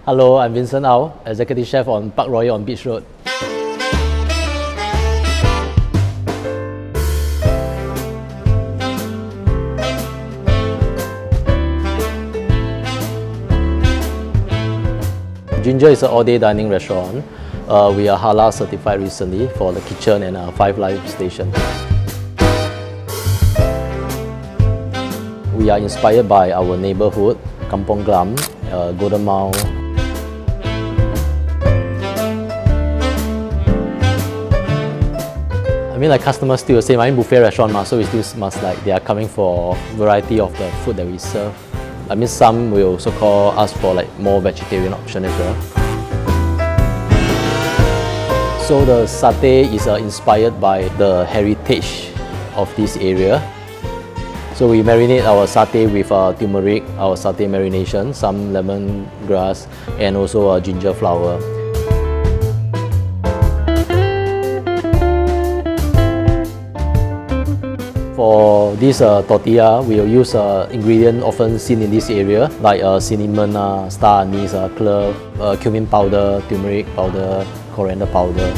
Hello, I'm Vincent Aw, Executive Chef on Park Royal on Beach Road. Ginger is an all-day dining restaurant. We are halal certified recently for the kitchen and 5 live station. We are inspired by our neighborhood, Kampong Glam, Golden Mile. I mean, like customers still the same. I mean, buffet restaurant, so we still must they are coming for variety of the food that we serve. I mean, some will also ask for more vegetarian option as well. So the satay is inspired by the heritage of this area. So we marinate our satay with turmeric, our satay marination, some lemongrass, and also ginger flower. For this tortilla, we will use ingredients often seen in this area like cinnamon, star anise, clove, cumin powder, turmeric powder, coriander powder.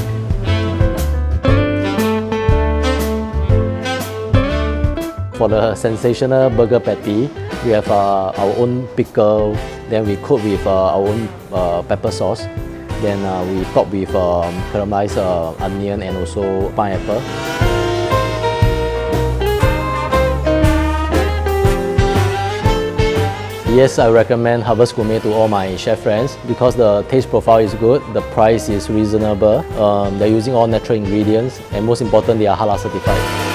For the sensational burger patty, we have our own pickle, then we cook with our own pepper sauce. Then we top with caramelized onion and also pineapple. Yes, I recommend Harvest Gourmet to all my chef friends because the taste profile is good, the price is reasonable, they're using all natural ingredients, and most important, they are halal certified.